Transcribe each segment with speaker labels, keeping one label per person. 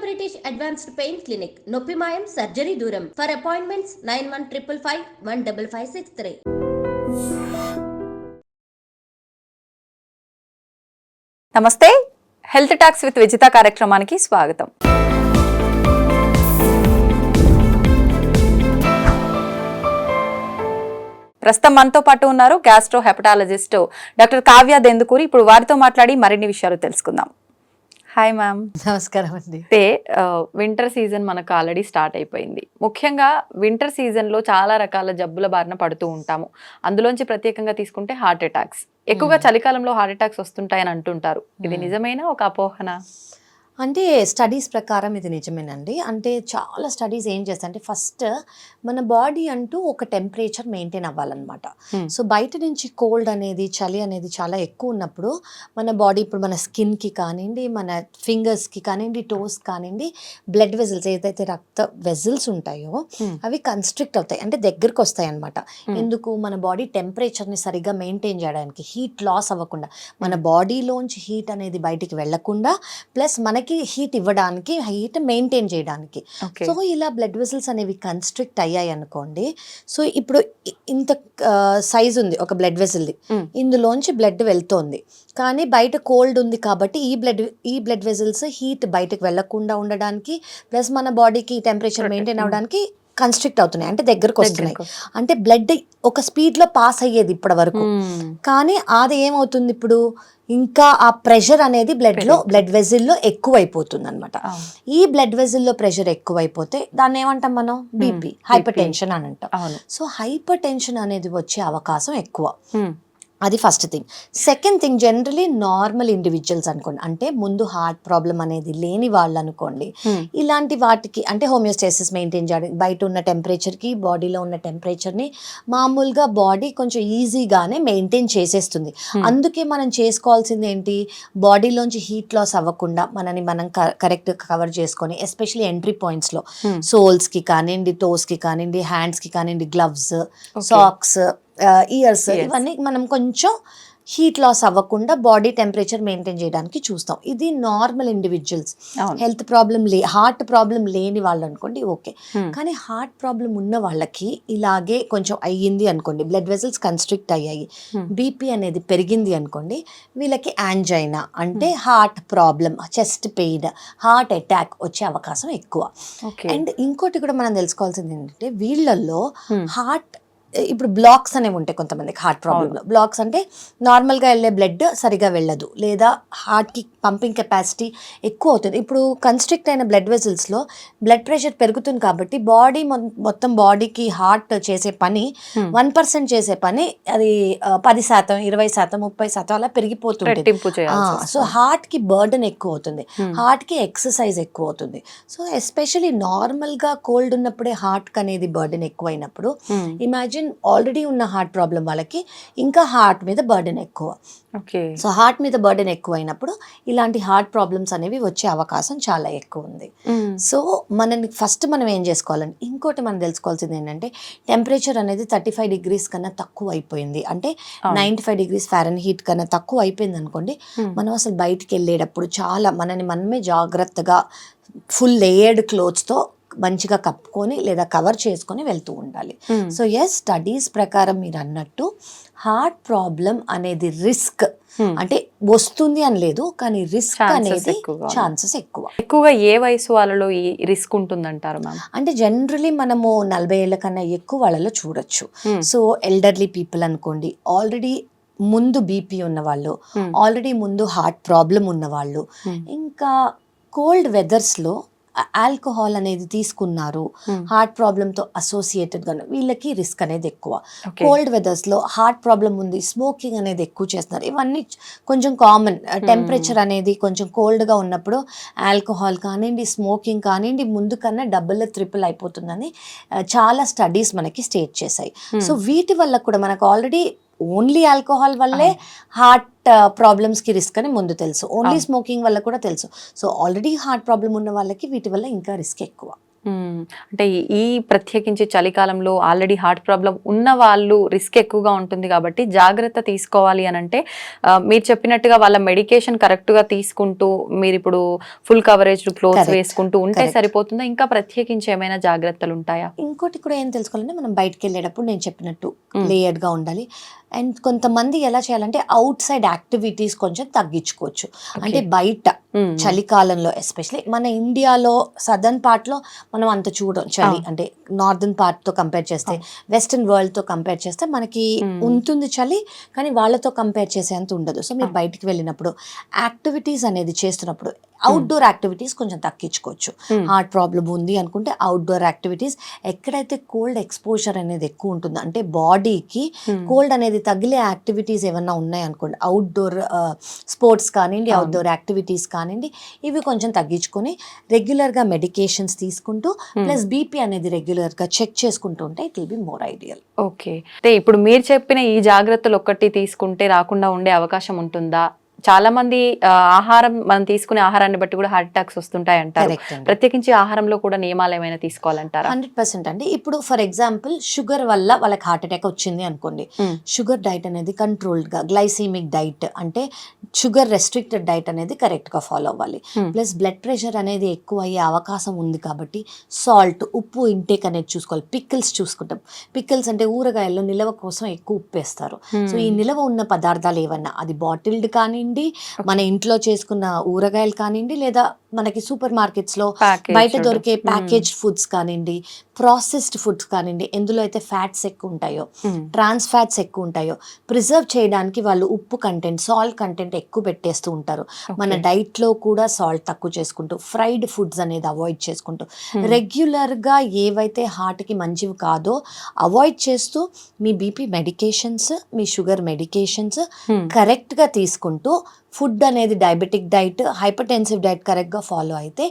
Speaker 1: British advanced pain clinic, నొప్పి మాయం, surgery దూరం. For appointments 9155515563.
Speaker 2: నమస్తే, హెల్త్ టాక్స్ విత్ విజిత కార్యక్రమానికి స్వాగతం. ప్రస్తుతం మనతో పాటు ఉన్నారు gastro hepatologist doctor Kavya Dendukuri. ఇప్పుడు వారితో మాట్లాడి మరిన్ని విషయాలు తెలుసుకుందాం. Hi ma'am.
Speaker 3: నమస్కారం అండి.
Speaker 2: అయితే వింటర్ సీజన్ మనకు ఆల్రెడీ స్టార్ట్ అయిపోయింది. ముఖ్యంగా వింటర్ సీజన్లో చాలా రకాల జబ్బుల బారిన పడుతూ ఉంటాము. అందులోంచి ప్రత్యేకంగా తీసుకుంటే హార్ట్ అటాక్స్. ఎక్కువగా చలికాలంలో హార్ట్ అటాక్స్ వస్తుంటాయని అంటుంటారు. ఇది నిజమేనా, ఒక అపోహనా?
Speaker 3: అంటే స్టడీస్ ప్రకారం ఇది నిజమేనండి. అంటే చాలా స్టడీస్ ఏం చేస్తాయంటే ఫస్ట్ మన బాడీ అంటూ ఒక టెంపరేచర్ మెయింటైన్ అవ్వాలన్నమాట. సో బయట నుంచి కోల్డ్ అనేది, చలి అనేది చాలా ఎక్కువ ఉన్నప్పుడు మన బాడీ, ఇప్పుడు మన స్కిన్కి కానివ్వండి, మన ఫింగర్స్కి కానివ్వండి, టోస్ కానివ్వండి, బ్లడ్ వెజల్స్ ఏదైతే రక్త వెజల్స్ ఉంటాయో అవి కన్స్ట్రిక్ట్ అవుతాయి, అంటే దగ్గరకు వస్తాయి అన్నమాట. ఎందుకు? మన బాడీ టెంపరేచర్ని సరిగ్గా మెయింటైన్ చేయడానికి, హీట్ లాస్ అవ్వకుండా, మన బాడీలోంచి హీట్ అనేది బయటికి వెళ్లకుండా, ప్లస్ మనకి హీట్ ఇవ్వడానికి, హీట్ మెయింటైన్ చేయడానికి. సో ఇలా బ్లడ్ వెసల్స్ అనేవి కన్స్ట్రిక్ట్ అయ్యాయి అనుకోండి. సో ఇప్పుడు ఇంత సైజ్ ఉంది ఒక బ్లడ్ వెసల్ది, ఇందులోంచి బ్లడ్ వెళ్తోంది, కానీ బయట కోల్డ్ ఉంది కాబట్టి ఈ బ్లడ్ వెసల్స్ హీట్ బయటకు వెళ్లకుండా ఉండడానికి, ప్లస్ మన బాడీకి టెంపరేచర్ మెయింటైన్ అవ్వడానికి కన్స్ట్రిక్ట్ అవుతున్నాయి, అంటే దగ్గరకు వస్తున్నాయి. అంటే బ్లడ్ ఒక స్పీడ్లో పాస్ అయ్యేది ఇప్పటి వరకు, కానీ అది ఏమవుతుంది ఇప్పుడు, ఇంకా ఆ ప్రెషర్ అనేది బ్లడ్ వెజిల్లో ఎక్కువైపోతుంది అనమాట. ఈ బ్లడ్ వెజిల్లో ప్రెషర్ ఎక్కువైపోతే దాన్ని ఏమంటాం మనం? బీపీ, హైపర్ టెన్షన్ అని అంటాం. సో హైపర్ టెన్షన్ అనేది వచ్చే అవకాశం ఎక్కువ. అది first thing. Second thing, generally normal individuals అనుకోండి, అంటే ముందు హార్ట్ ప్రాబ్లం అనేది లేని వాళ్ళు అనుకోండి, ఇలాంటి వాటికి అంటే హోమియోస్టాసిస్ మెయింటైన్ చేయడం, బయట ఉన్న టెంపరేచర్కి బాడీలో ఉన్న టెంపరేచర్ని మామూలుగా బాడీ కొంచెం ఈజీగానే మెయింటైన్ చేసేస్తుంది. అందుకే మనం చేసుకోవాల్సింది ఏంటి, బాడీలోంచి హీట్ లాస్ అవ్వకుండా మనని మనం కరెక్ట్గా కవర్ చేసుకొని, ఎస్పెషలీ ఎంట్రీ పాయింట్స్లో సోల్స్కి కానివ్వండి, టోస్కి కానివ్వండి, హ్యాండ్స్కి కానివ్వండి, గ్లవ్స్, సాక్స్, ఇయర్స్, ఇవన్నీ మనం కొంచెం హీట్ లాస్ అవ్వకుండా బాడీ టెంపరేచర్ మెయింటైన్ చేయడానికి చూస్తాం. ఇది normal individuals. Health problem heart problem లేని వాళ్ళు అనుకోండి ఓకే, కానీ హార్ట్ ప్రాబ్లం ఉన్న వాళ్ళకి ఇలాగే కొంచెం అయ్యింది అనుకోండి, బ్లడ్ వెసల్స్ కన్స్ట్రిక్ట్ అయ్యాయి, బీపీ అనేది పెరిగింది అనుకోండి, వీళ్ళకి యాంజైనా అంటే heart problem, chest pain, heart attack వచ్చే అవకాశం ఎక్కువ. అండ్ ఇంకోటి కూడా మనం తెలుసుకోవాల్సింది ఏంటంటే, వీళ్ళల్లో హార్ట్ ఇప్పుడు బ్లాక్స్ అనేవి ఉంటాయి కొంతమందికి. హార్ట్ ప్రాబ్లంలో బ్లాక్స్ అంటే నార్మల్గా వెళ్ళే బ్లడ్ సరిగా వెళ్ళదు, లేదా హార్ట్కి పంపింగ్ కెపాసిటీ ఎక్కువ అవుతుంది. ఇప్పుడు కన్స్ట్రిక్ట్ అయిన బ్లడ్ వెసల్స్లో బ్లడ్ ప్రెషర్ పెరుగుతుంది కాబట్టి బాడీ మొత్తం బాడీకి హార్ట్ చేసే పని 1% చేసే పని అది 10%, 20%, 30% అలా పెరిగిపోతుంది. సో హార్ట్కి బర్డెన్ ఎక్కువ అవుతుంది, హార్ట్కి ఎక్సర్సైజ్ ఎక్కువ అవుతుంది. సో ఎస్పెషలీ నార్మల్గా కోల్డ్ ఉన్నప్పుడే హార్ట్కి అనేది బర్డెన్ ఎక్కువ అయినప్పుడు, ఇమాజిన్ ఆల్రెడీ ఉన్న హార్ట్ ప్రాబ్లం వాళ్ళకి ఇంకా హార్ట్ మీద బర్డెన్ ఎక్కువ. సో హార్ట్ మీద బర్డెన్ ఎక్కువ అయినప్పుడు ఇలాంటి హార్ట్ ప్రాబ్లమ్స్ అనేవి వచ్చే అవకాశం చాలా ఎక్కువ ఉంది. సో మనం ఏం చేసుకోవాలంటే, ఇంకోటి మనం తెలుసుకోవాల్సింది ఏంటంటే, టెంపరేచర్ అనేది 35 degrees కన్నా తక్కువ అయిపోయింది, అంటే 95 degrees Fahrenheit కన్నా తక్కువ అయిపోయింది అనుకోండి, మనం అసలు బయటికి వెళ్ళేటప్పుడు చాలా మనమే జాగ్రత్తగా ఫుల్ లేయర్డ్ క్లోత్స్తో మంచిగా కప్పుకొని లేదా కవర్ చేసుకొని వెళ్తూ ఉండాలి. సో ఎస్, స్టడీస్ ప్రకారం మీరు అన్నట్టు హార్ట్ ప్రాబ్లం అనేది రిస్క్, అంటే వస్తుంది అని లేదు, కానీ రిస్క్ అనేది ఛాన్సెస్ ఎక్కువగా
Speaker 2: ఏ వయసు వాళ్ళలో ఈ రిస్క్ ఉంటుందంటారు మ్యామ్?
Speaker 3: అంటే జనరలీ మనము 40 ఏళ్ళ కన్నా ఎక్కువ వాళ్ళలో చూడొచ్చు. సో ఎల్డర్లీ పీపుల్ అనుకోండి, ఆల్రెడీ ముందు బీపీ ఉన్నవాళ్ళు, ఆల్రెడీ ముందు హార్ట్ ప్రాబ్లం ఉన్నవాళ్ళు, ఇంకా కోల్డ్ వెదర్స్లో ఆల్కహాల్ అనేది తీసుకున్నారు, హార్ట్ ప్రాబ్లంతో అసోసియేటెడ్గా వీళ్ళకి రిస్క్ అనేది ఎక్కువ. కోల్డ్ వెదర్స్లో హార్ట్ ప్రాబ్లం ఉంది, స్మోకింగ్ అనేది ఎక్కువ చేస్తున్నారు, ఇవన్నీ కొంచెం కామన్. టెంపరేచర్ అనేది కొంచెం కోల్డ్గా ఉన్నప్పుడు ఆల్కహాల్ కానివ్వండి, స్మోకింగ్ కానివ్వండి, ముందు కన్నా డబుల్ ట్రిపుల్ అయిపోతుందని చాలా స్టడీస్ మనకి స్టేట్ చేశాయి. సో వీటి వల్ల కూడా మనకు ఆల్రెడీ ఓన్లీ ఆల్కహాల్ వల్లే హార్ట్ ప్రాబ్లమ్స్కి రిస్క్ అని ముందు తెలుసు, ఓన్లీ స్మోకింగ్ వల్ల కూడా తెలుసు. సో ఆల్రెడీ హార్ట్ ప్రాబ్లం ఉన్న వాళ్ళకి వీటి వల్ల ఇంకా రిస్క్ ఎక్కువ.
Speaker 2: అంటే ఈ ప్రత్యేకించి చలికాలంలో ఆల్రెడీ హార్ట్ ప్రాబ్లం ఉన్న వాళ్ళు రిస్క్ ఎక్కువగా ఉంటుంది కాబట్టి జాగ్రత్త తీసుకోవాలి అని అంటే మీరు చెప్పినట్టుగా వాళ్ళ మెడికేషన్ కరెక్ట్గా తీసుకుంటూ మీరు ఇప్పుడు ఫుల్ కవరేజ్ క్లోత్స్ వేసుకుంటూ ఉంటే సరిపోతుందా, ఇంకా ప్రత్యేకించి ఏమైనా జాగ్రత్తలు ఉంటాయా?
Speaker 3: ఇంకోటి కూడా ఏం తెలుసుకోవాలంటే మనం బయటకు వెళ్ళేటప్పుడు నేను చెప్పినట్టు లేయర్డ్గా ఉండాలి. అండ్ కొంతమంది ఎలా చేయాలంటే అవుట్ సైడ్ యాక్టివిటీస్ కొంచెం తగ్గించుకోవచ్చు. అంటే బయట చలికాలంలో ఎస్పెషలీ మన ఇండియాలో సదర్న్ పార్ట్లో మనం అంత చూడం చలి, అంటే నార్దర్న్ పార్ట్తో కంపేర్ చేస్తే వెస్టర్న్ వరల్డ్తో కంపేర్ చేస్తే మనకి ఉంటుంది చలి, కానీ వాళ్ళతో కంపేర్ చేసేంత ఉండదు. సో మీరు బయటికి వెళ్ళినప్పుడు యాక్టివిటీస్ అనేది చేస్తున్నప్పుడు అవుట్డోర్ యాక్టివిటీస్ కొంచెం తగ్గించుకోవచ్చు. హార్ట్ ప్రాబ్లం ఉంది అనుకుంటే అవుట్డోర్ యాక్టివిటీస్, ఎక్కడైతే కోల్డ్ ఎక్స్పోజర్ అనేది ఎక్కువ ఉంటుందో అంటే బాడీకి కోల్డ్ అనేది తగిలే యాక్టివిటీస్ ఏమన్నా ఉన్నాయి అనుకోండి, అవుట్డోర్ స్పోర్ట్స్ కానివ్వండి, అవుట్డోర్ యాక్టివిటీస్ కానివ్వండి, ఇవి కొంచెం తగ్గించుకొని రెగ్యులర్గా మెడికేషన్స్ తీసుకుంటూ ప్లస్ బీపీ అనేది రెగ్యులర్గా చెక్ చేసుకుంటూ ఉంటే it will be more ideal.
Speaker 2: Okay, అంటే ఇప్పుడు మీరు చెప్పిన ఈ జాగ్రత్తలు ఒక్కటి తీసుకుంటే రాకుండా ఉండే అవకాశం ఉంటుందా? చాలా మంది ఆహారం, మనం తీసుకునే ఆహారాన్ని బట్టి కూడా హార్ట్ అటాక్స్ వస్తుంటాయి అంటారు. ప్రత్యేకించి ఆహారంలో కూడా నియమాలు ఏమైనా తీసుకోవాలంటారా?
Speaker 3: 100% అండి. ఇప్పుడు ఫర్ ఎగ్జాంపుల్ షుగర్ వల్ల వాళ్ళకి హార్ట్ అటాక్ వచ్చింది అనుకోండి, షుగర్ డైట్ అనేది కంట్రోల్డ్గా, గ్లైసీమిక్ డైట్ అంటే షుగర్ రెస్ట్రిక్టెడ్ డైట్ అనేది కరెక్ట్గా ఫాలో అవ్వాలి. ప్లస్ బ్లడ్ ప్రెషర్ అనేది ఎక్కువ అయ్యే అవకాశం ఉంది కాబట్టి సాల్ట్, ఉప్పు ఇంటేక్ అనేది చూసుకోవాలి. పికిల్స్ చూసుకుంటాం, పికిల్స్ అంటే ఊరగాయల్లో నిల్వ కోసం ఎక్కువ ఉప్పు వేస్తారు. సో ఈ నిల్వ ఉన్న పదార్థాలు ఏమన్నా అది బాటిల్డ్ కానివ్వండి, మన ఇంట్లో చేసుకున్న ఊరగాయలు కానివ్వండి, లేదా మనకి సూపర్ మార్కెట్స్లో బయట దొరికే ప్యాకేజ్ ఫుడ్స్ కానివ్వండి, ప్రాసెస్డ్ ఫుడ్స్ కానివ్వండి, ఎందులో అయితే ఫ్యాట్స్ ఎక్కువ ఉంటాయో, ట్రాన్స్ ఫ్యాట్స్ ఎక్కువ ఉంటాయో, ప్రిజర్వ్ చేయడానికి వాళ్ళు ఉప్పు కంటెంట్, సాల్ట్ కంటెంట్ ఎక్కువ పెట్టేస్తూ ఉంటారు. మన డైట్లో కూడా సాల్ట్ తక్కువ చేసుకుంటూ, ఫ్రైడ్ ఫుడ్స్ అనేది అవాయిడ్ చేసుకుంటూ, రెగ్యులర్గా ఏవైతే హార్ట్కి మంచివి కాదో అవాయిడ్ చేస్తూ, మీ బీపీ మెడికేషన్స్, మీ షుగర్ మెడికేషన్స్ కరెక్ట్గా తీసుకుంటూ, ఫుడ్ అనేది డయాబెటిక్ డైట్, హైపర్టెన్సివ్ డైట్ కరెక్ట్గా ఫాలో అయితే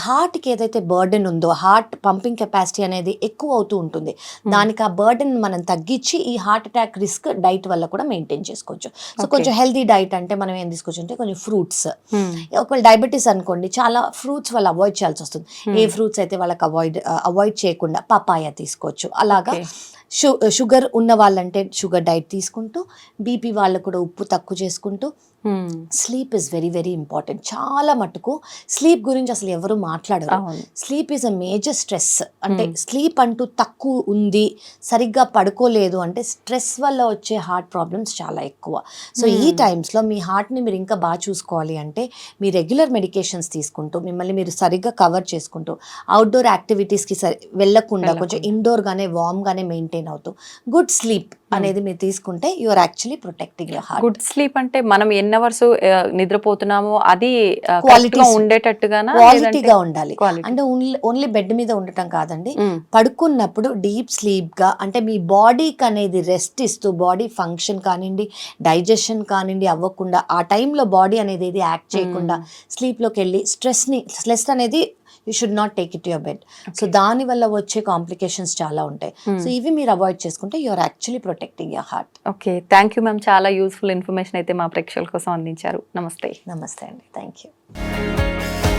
Speaker 3: హార్ట్కి ఏదైతే బర్డెన్ ఉందో, హార్ట్ పంపింగ్ కెపాసిటీ అనేది ఎక్కువ అవుతూ ఉంటుంది. దానికి ఆ బర్డెన్ మనం తగ్గించి ఈ హార్ట్ అటాక్ రిస్క్ డైట్ వల్ల కూడా మెయింటైన్ చేసుకోవచ్చు. సో కొంచెం హెల్తీ డైట్ అంటే మనం ఏం తీసుకోవచ్చు అంటే కొంచెం ఫ్రూట్స్, ఒకవేళ డయాబెటీస్ అనుకోండి చాలా ఫ్రూట్స్ వాళ్ళు అవాయిడ్ చేయాల్సి వస్తుంది. ఏ ఫ్రూట్స్ అయితే వాళ్ళకి అవాయిడ్ చేయకుండా పపాయ తీసుకోవచ్చు. అలాగా షుగర్ ఉన్న వాళ్ళంటే షుగర్ డైట్ తీసుకుంటూ, బీపీ వాళ్ళు కూడా ఉప్పు తక్కువ చేసుకుంటూ, sleep is very very important. చాలా మటుకు స్లీప్ గురించి అసలు ఎవరు మాట్లాడరు. Sleep is a major stress. అంటే స్లీప్ అంటూ తక్కువ ఉంది, సరిగ్గా పడుకోలేదు అంటే స్ట్రెస్ వల్ల వచ్చే హార్ట్ ప్రాబ్లమ్స్ చాలా ఎక్కువ. సో ఈ టైమ్స్లో మీ హార్ట్ని మీరు ఇంకా బాగా చూసుకోవాలి అంటే మీ రెగ్యులర్ మెడికేషన్స్ తీసుకుంటూ, మిమ్మల్ని మీరు సరిగ్గా కవర్ చేసుకుంటూ, అవుట్డోర్ యాక్టివిటీస్కి వెళ్ళకుండా కొంచెం ఇండోర్గానే వామ్గానే మెయింటైన్ అవుతూ, గుడ్ స్లీప్ అనేది మీరు తీసుకుంటే you are actually protecting your heart.
Speaker 2: Good sleep అంటే మనం ఎన్ని అవర్స్ నిద్రపోతున్నామో అది క్వాలిటీగా ఉండేటట్టుగానా,
Speaker 3: క్వాలిటీగా ఉండాలి. అంటే ఓన్లీ బెడ్ మీద ఉండటం కాదండి, పడుకున్నప్పుడు డీప్ స్లీప్ గా, అంటే మీ బాడీకి అనేది రెస్ట్ ఇస్తూ, బాడీ ఫంక్షన్ కానివ్వండి, డైజెషన్ కానివ్వండి అవ్వకుండా, ఆ టైంలో బాడీ అనేది ఏది యాక్ట్ చేయకుండా స్లీప్లోకి వెళ్ళి స్ట్రెస్ అనేది you should not take it your bed. So దానివల్ల వచ్చే కాంప్లికేషన్స్ చాలా ఉంటాయి. సో ఇవి మీరు అవాయిడ్ చేసుకుంటే you are actually protecting your heart.
Speaker 2: Okay, thank you ma'am. చాలా యూస్ఫుల్ ఇన్ఫర్మేషన్ అయితే మా ప్రేక్షకుల కోసం అందించారు. నమస్తే.
Speaker 3: నమస్తే అండి, థ్యాంక్ యూ.